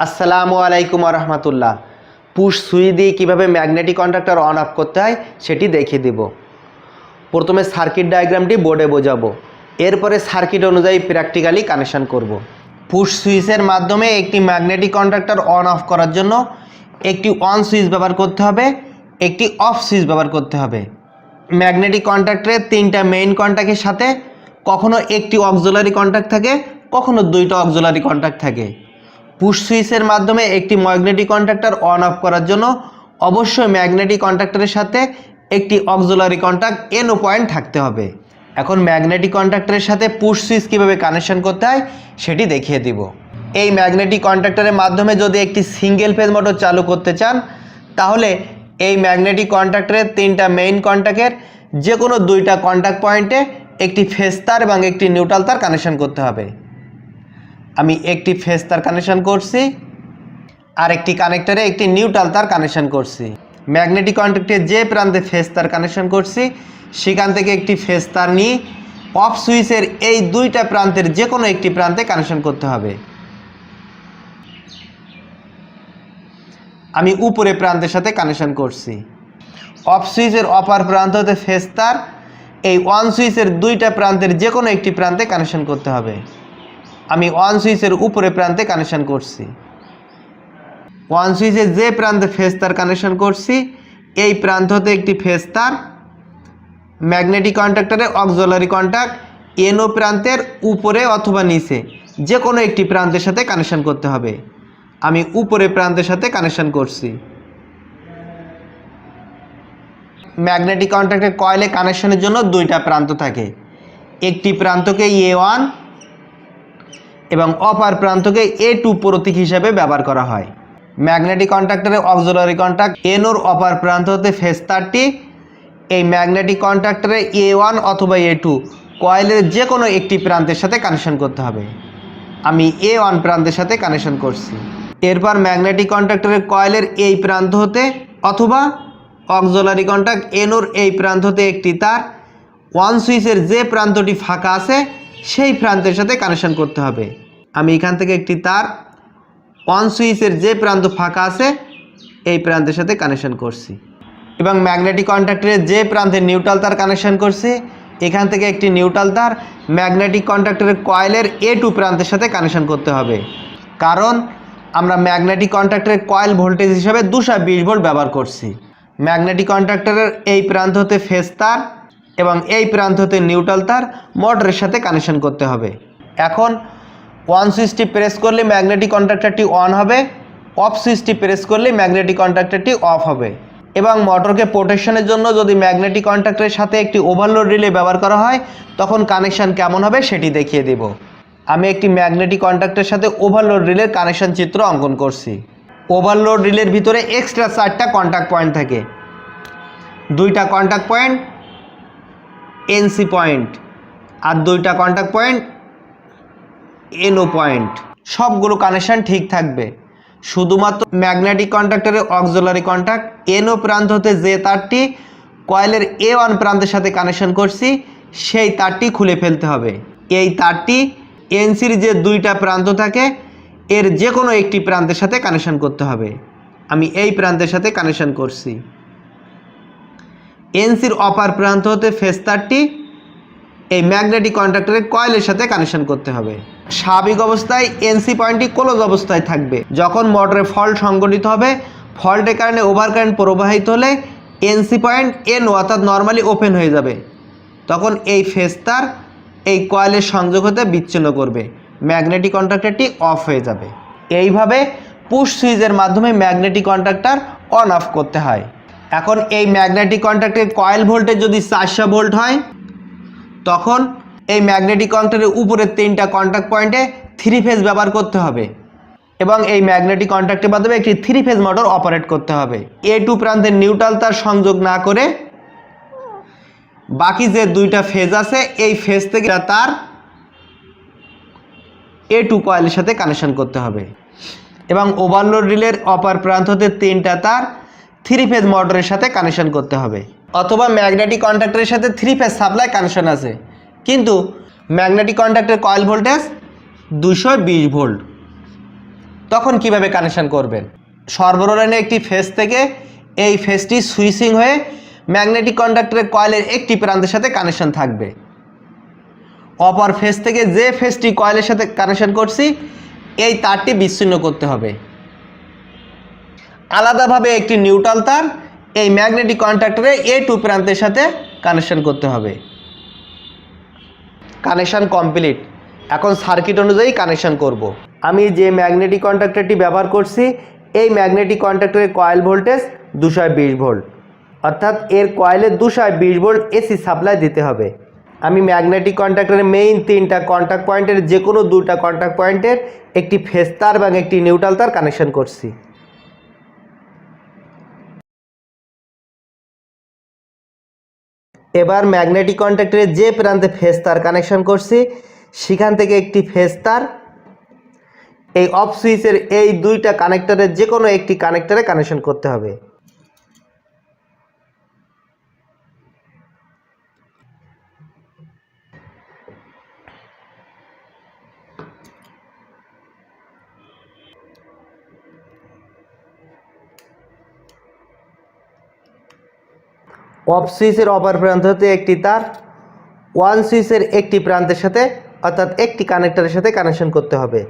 আসসালামু আলাইকুম রহমতুল্লাহ। পুশ সুই দিয়ে কীভাবে ম্যাগনেটিক কন্ডাক্টর অন অফ করতে হয় সেটি দেখিয়ে দেব। প্রথমে সার্কিট ডায়াগ্রামটি বোর্ডে বোঝাবো, এরপরে সার্কিট অনুযায়ী প্র্যাকটিক্যালি কানেকশান করব। পুশ সুইচের মাধ্যমে একটি ম্যাগনেটিক কন্ডাক্টর অন অফ করার জন্য একটি অন সুইচ ব্যবহার করতে হবে, একটি অফ সুইচ ব্যবহার করতে হবে। ম্যাগনেটিক কন্ডাক্টরের তিনটা মেইন কন্ট্যাক্টের সাথে কখনো একটি অক্সিলারি কন্ট্যাক্ট থাকে, কখনো দুইটা অক্সিলারি কন্ট্যাক্ট থাকে। পুশ সুইচের মাধ্যমে একটি ম্যাগনেটিক কন্ডাক্টর অন অফ করার জন্য অবশ্যই ম্যাগনেটিক কন্ডাক্টরের সাথে একটি অক্সিলারি কন্ট্যাক্ট এনও পয়েন্ট থাকতে হবে। এখন ম্যাগনেটিক কন্ডাক্টরের সাথে পুশ সুইচ কীভাবে কানেকশন করতে হয় সেটি দেখিয়ে দিব। এই ম্যাগনেটিক কন্ডাক্টরের মাধ্যমে যদি একটি সিঙ্গেল ফেজ মোটর চালু করতে চান, তাহলে এই ম্যাগনেটিক কন্ডাক্টরের তিনটা মেইন কন্ট্যাক্টের যে কোনো দুইটা কন্ট্যাক্ট পয়েন্টে একটি ফেজ তার এবং একটি নিউট্রাল তার কানেকশন করতে হবে। আমি একটি ফেজ তার কানেকশন করছি, আর একটি কানেক্টরে একটি নিউট্রাল তার কানেকশন করছি। ম্যাগনেটিক কন্ডাক্টরের যে প্রান্তে ফেজ তার কানেকশন করছি সেখান থেকে একটি ফেজ তার নিয়ে অফ সুইচের এই দুইটা প্রান্তের যে কোনো একটি প্রান্তে কানেকশন করতে হবে। আমি উপরে প্রান্তের সাথে কানেকশন করছি। অফ সুইচের অপার প্রান্ত হতে ফেজ তার এই অন সুইচের দুইটা প্রান্তের যে কোনো একটি প্রান্তে কানেকশন করতে হবে। আমি অন সুইচের উপরে প্রান্তে কানেকশন করছি। অন সুইচের যে প্রান্তে ফেজ তার কানেকশন করছি এই প্রান্ত হতে একটি ফেজ তার ম্যাগনেটিক কন্ডাক্টরে অক্সিলারি কন্ট্যাক্ট এনও প্রান্তের উপরে অথবা নিচে যে কোনো একটি প্রান্তের সাথে কানেকশন করতে হবে। আমি উপরে প্রান্তের সাথে কানেকশন করছি। ম্যাগনেটিক কন্ডাক্টরের কয়েলে কানেকশনের জন্য দুইটা প্রান্ত থাকে, একটি প্রান্তকে A1 এবং অপার প্রান্তকে A2 প্রতীক হিসাবে ব্যবহার করা হয়। ম্যাগনেটিক কন্ডাক্টরের অক্সিলারি কন্ট্যাক্ট এনওর অপার প্রান্ত হতে ফেজ তারটি এই ম্যাগনেটিক কন্ডাক্টরে A1 অথবা A2 কয়েলের যে কোনো একটি প্রান্তের সাথে কানেকশন করতে হবে। আমি A1 প্রান্তের সাথে কানেকশন করছি। এরপর ম্যাগনেটিক কন্ডাক্টরের কয়েলের এই প্রান্ত হতে অথবা অক্সিলারি কন্ট্যাক্ট এনওর এই প্রান্ত হতে একটি তার ওয়ান সুইচের যে প্রান্তটি ফাঁকা আছে সেই প্রান্তের সাথে কানেকশন করতে হবে। আমি এখান থেকে একটি তার ওয়ান সুইচের যে প্রান্ত ফাঁকা আছে এই প্রান্তের সাথে কানেকশন করছি এবং ম্যাগনেটিক কন্ডাক্টরের যে প্রান্তে নিউট্রাল তার কানেকশন করছি এখান থেকে একটি নিউট্রাল তার ম্যাগনেটিক কন্ডাক্টরের কয়েলের A2 প্রান্তের সাথে কানেকশন করতে হবে, কারণ আমরা ম্যাগনেটিক কন্ডাক্টরের কয়েল ভোল্টেজ হিসাবে 220 ভোল্ট ব্যবহার করছি। ম্যাগনেটিক কন্ডাক্টরের এই প্রান্ত হতে ফেজ তার এবং এই প্রান্ত হতে নিউট্রাল তার মোটরের সাথে কানেকশন করতে হবে। এখন অন সুইচটি প্রেস করলে ম্যাগনেটিক কন্ডাক্টরটি অন হবে, অফ সুইচটি প্রেস করলে ম্যাগনেটিক কন্ডাক্টরটি অফ হবে। এবং মোটরকে প্রোটেকশনের জন্য যদি ম্যাগনেটিক কন্ডাক্টরের সাথে একটি ওভারলোড রিলে ব্যবহার করা হয় তখন কানেকশান কেমন হবে সেটি দেখিয়ে দেব। আমি একটি ম্যাগনেটিক কন্ডাক্টরের সাথে ওভারলোড রিলের কানেকশান চিত্র অঙ্কন করছি। ওভারলোড রিলের ভিতরে এক্সট্রা 4টা কন্ট্যাক্ট পয়েন্ট থাকে, দুইটা কন্ট্যাক্ট পয়েন্ট NC পয়েন্ট আর দুইটা কন্ট্যাক্ট পয়েন্ট NO পয়েন্ট। সবগুলো কানেকশান ঠিক থাকবে, শুধুমাত্র ম্যাগনেটিক কন্ডাক্টরের অক্সিলারি কন্ট্যাক্ট NO প্রান্ত হতে যে তারটি কয়েলের A1 প্রান্তের সাথে কানেকশন করছি সেই তারটি খুলে ফেলতে হবে। এই তারটি NCর যে দুইটা প্রান্ত থাকে এর যে কোনো একটি প্রান্তের সাথে কানেকশন করতে হবে। আমি এই প্রান্তের সাথে কানেকশন করছি। NCর অপার প্রান্ত হতে ফেজ তারটি এই ম্যাগনেটিক কন্ডাক্টরের কয়েলের সাথে কানেকশন করতে হবে। স্বাভাবিক অবস্থায় NC পয়েন্টটি ক্লোজ অবস্থায় থাকবে। যখন মোটরে ফল্ট সংঘটিত হবে, ফল্টের কারণে ওভারকারেন্ট প্রবাহিত হলে NC পয়েন্ট NO অর্থাৎ নর্মালি ওপেন হয়ে যাবে, তখন এই ফেজ তার এই কয়েলের সংযোগ হতে বিচ্ছিন্ন করবে, ম্যাগনেটিক কন্ডাক্টরটি অফ হয়ে যাবে। এইভাবে পুশ সুইচের মাধ্যমে ম্যাগনেটিক কন্ডাক্টর অন অফ করতে হয়। এখন এই ম্যাগনেটিক কন্ডাক্টরের কয়েল ভোল্টেজ যদি 400 ভোল্ট হয় তখন এই ম্যাগনেটিক কন্ডাক্টরের উপরের তিনটা কন্ট্যাক্ট পয়েন্টে 3 ফেজ ব্যবহার করতে হবে এবং এই ম্যাগনেটিক কন্ডাক্টের মাধ্যমে একটি 3 ফেজ মোটর অপারেট করতে হবে। A2 প্রান্তের নিউট্রাল তার সংযোগ না করে বাকি যে দুইটা ফেজ আছে এই ফেজ থেকে তার A2 কয়েলের সাথে কানেকশন করতে হবে এবং ওভারলোড রিলের অপার প্রান্ত হতে তিনটা তার 3 ফেজ মোটরের সাথে কানেকশন করতে হবে। অথবা ম্যাগনেটিক কন্ডাক্টরের সাথে 3 ফেজ সাপ্লাই কানেকশন আছে কিন্তু ম্যাগনেটিক কন্ডাক্টরের কয়েল ভোল্টেজ 220 ভোল্ট, তখন কিভাবে কানেকশন করবেন? সরবরাহ লাইনে একটি ফেজ থেকে এই ফেজটি সুইচিং হয়ে ম্যাগনেটিক কন্ডাক্টরের কয়েলের একটি প্রান্তের সাথে কানেকশন থাকবে। অপর ফেজ থেকে যে ফেজটি কয়েলের সাথে কানেকশন করছি এই তারটি বিচ্ছিন্ন করতে হবে। আলাদাভাবে একটি নিউট্রাল তার এই ম্যাগনেটিক কন্ডাক্টরে A2 প্রান্তের সাথে কানেকশন করতে হবে। Connection complete. এখন সার্কিট অনুযায়ী কানেকশন করব। আমি যে ম্যাগনেটিক কন্ডাক্টরটি ব্যবহার করছি এই ম্যাগনেটিক কন্ডাক্টরের কয়েল ভোল্টেজ 220 ভোল্ট, অর্থাৎ এর কয়েলে 220 ভোল্ট এসি সাপ্লাই দিতে হবে। আমি ম্যাগনেটিক কন্ডাক্টরের মেইন 3টা কন্ট্যাক্ট পয়েন্টের যে কোনো 2টা কন্ট্যাক্ট পয়েন্টের একটি ফেজ তার এবং একটি নিউট্রাল তার কানেকশন করছি। এবার ম্যাগনেটিক কন্ডাক্টরের যে প্রান্তে ফেজ তার কানেকশন করছি সেখান থেকে একটি ফেজ তার এই অফ সুইচের এই 2টা কানেক্টরের যে কোনো একটি কানেক্টরে কানেকশন করতে হবে। অফ সুইচের অপর প্রান্ত হতে একটি তার ওয়ান সুইচের একটি প্রান্তের সাথে অর্থাৎ একটি কানেক্টরের সাথে কানেকশন করতে হবে।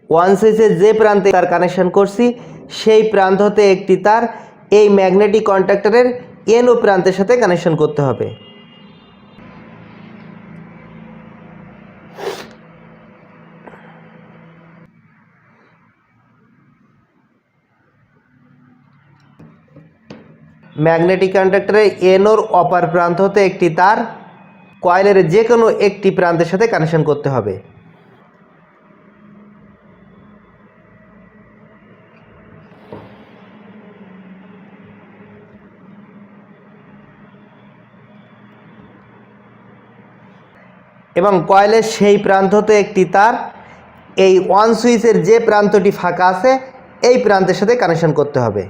ওয়ান সুইচের যে প্রান্তে তার কানেকশন করছি সেই প্রান্ত হতে একটি তার এই ম্যাগনেটিক কন্ডাক্টরের NO প্রান্তের সাথে কানেকশন করতে হবে। ম্যাগনেটিক কন্ডাক্টরের NOর অপর প্রান্ত হতে একটি তার কয়েলের যে কোনো একটি প্রান্তের সাথে কানেকশন করতে হবে। এবং কয়েলের সেই প্রান্ত হতে একটি তার এই ওয়ান সুইচের যে প্রান্তটি ফাঁকা আছে এই প্রান্তের সাথে কানেকশন করতে হবে।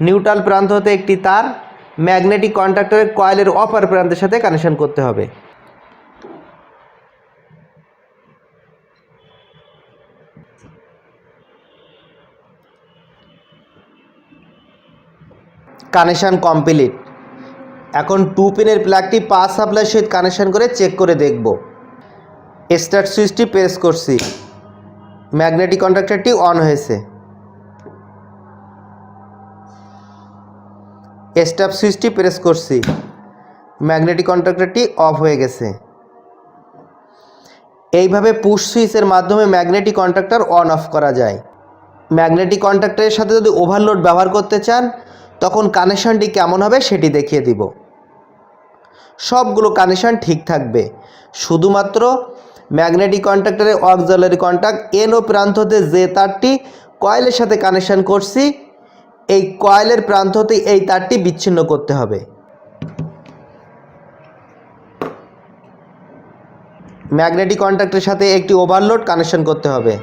নিউট্রাল প্রান্ত হতে একটি তার ম্যাগনেটিক কন্ডাক্টরের কয়েলের অপর প্রান্তের সাথে কানেকশন করতে হবে। Connection complete. এখন 2 পিনের প্লাগটি পাওয়ার সাপ্লাইয়ের সহিত কানেকশন করে চেক করে দেখব। স্টার্ট সুইচটি প্রেস করছি, ম্যাগনেটিক কন্ডাক্টরটি অন হয়েছে। স্টপ সুইচটি প্রেস করছি, ম্যাগনেটিক কন্ডাক্টরটি অফ হয়ে গেছে। এইভাবে পুশ সুইচের মাধ্যমে ম্যাগনেটিক কন্ডাক্টর অন অফ করা যায়। ম্যাগনেটিক কন্ডাক্টরের সাথে যদি ওভারলোড ব্যবহার করতে চান তখন কানেকশনটি কেমন হবে সেটি দেখিয়ে দিব। সবগুলো কানেকশন ঠিক থাকবে, শুধুমাত্র ম্যাগনেটিক কন্ডাক্টরের অক্সিলারি কন্টাক্ট NO প্রান্ত হতে যে তারটি কয়েলের সাথে কানেকশন করছি এই কয়েলের প্রান্ত হতে এই তারটি বিচ্ছিন্ন করতে হবে। ম্যাগনেটিক কন্ডাক্টরের সাথে একটি ওভারলোড কানেকশন করতে হবে।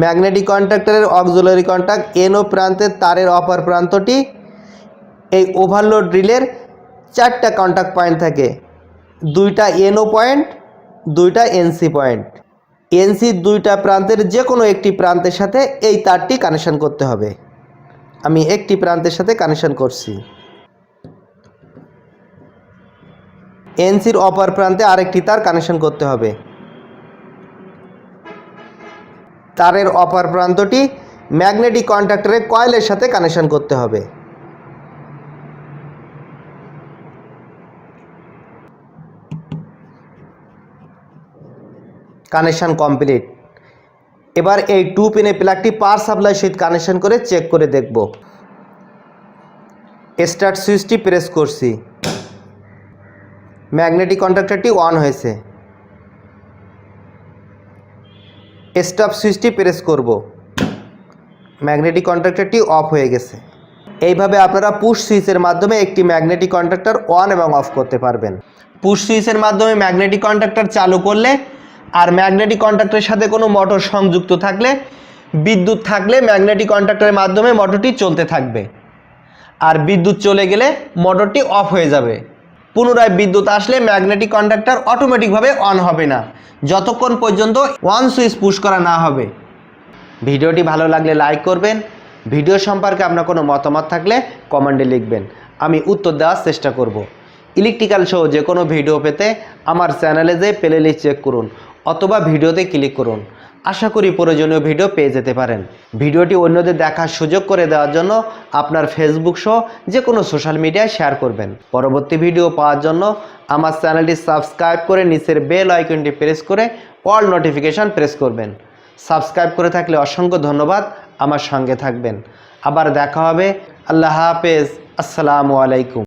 ম্যাগনেটিক কন্ডাক্টরের অক্সিলারি কন্টাক্ট NO প্রান্তের তারের অপর প্রান্তটি এই ওভারলোড রিলের 4টা কন্টাক্ট পয়েন্ট থাকে, 2টা NO পয়েন্ট, 2টা NC পয়েন্ট। NC 2টা প্রান্তের যে কোনো একটি প্রান্তের সাথে এই তারটি কানেকশন করতে হবে। আমি একটি প্রান্তের সাথে কানেকশন করছি। NCর অপর প্রান্তে আরেকটি তার কানেকশন করতে হবে। তারের অপর প্রান্তটি ম্যাগনেটিক কন্ডাক্টরের কয়েলের সাথে কানেকশন করতে হবে। Connection complete. এবার এই 2 পিনের প্লাগটি পাওয়ার সাপ্লাইয়ের সহিত কানেকশন করে চেক করে দেখব। স্টার্ট সুইচটি প্রেস করছি, ম্যাগনেটিক কন্ডাক্টরটি অন হয়েছে। স্টপ সুইচটি প্রেস করব, ম্যাগনেটিক কন্ট্যাক্টরটি অফ হয়ে গেছে। এইভাবে আপনারা পুশ সুইচের মাধ্যমে একটি ম্যাগনেটিক কন্ট্যাক্টর অন এবং অফ করতে পারবেন। পুশ সুইচের মাধ্যমে ম্যাগনেটিক কন্ট্যাক্টর চালু করলে আর ম্যাগনেটিক কন্ট্যাক্টরের সাথে কোনো মোটর সংযুক্ত থাকলে, বিদ্যুৎ থাকলে ম্যাগনেটিক কন্ট্যাক্টরের মাধ্যমে মোটরটি চলতে থাকবে, আর বিদ্যুৎ চলে গেলে মোটরটি অফ হয়ে যাবে। পুনরায় বিদ্যুৎ আসলে ম্যাগনেটিক কন্ট্যাক্টর অটোমেটিকভাবে অন হবে না, যতক্ষণ পর্যন্ত ওয়ান সুইচ পুশ করা না হবে। ভিডিওটি ভালো লাগলে লাইক করবেন। ভিডিও সম্পর্কে আপনার কোনো মতামত থাকলে কমেন্টে লিখবেন, আমি উত্তর দেওয়ার চেষ্টা করব। ইলেকট্রিক্যাল সহ যে কোনো ভিডিও পেতে আমার চ্যানেলে যেয়ে প্লে লিস্ট চেক করুন অথবা ভিডিওতে ক্লিক করুন। আশা করি প্রয়োজনীয় ভিডিও পেয়ে যেতে পারেন। ভিডিওটি অন্যদের দেখার সুযোগ করে দেওয়ার জন্য আপনার ফেসবুক সহ যে কোনো সোশ্যাল মিডিয়ায় শেয়ার করবেন। পরবর্তী ভিডিও পাওয়ার জন্য আমার চ্যানেলটি সাবস্ক্রাইব করে নিচের বেল আইকনটি প্রেস করে অল নোটিফিকেশান প্রেস করবেন। সাবস্ক্রাইব করে থাকলে অসংখ্য ধন্যবাদ, আমার সঙ্গে থাকবেন। আবার দেখা হবে। আল্লাহ হাফেজ। আসসালামু আলাইকুম।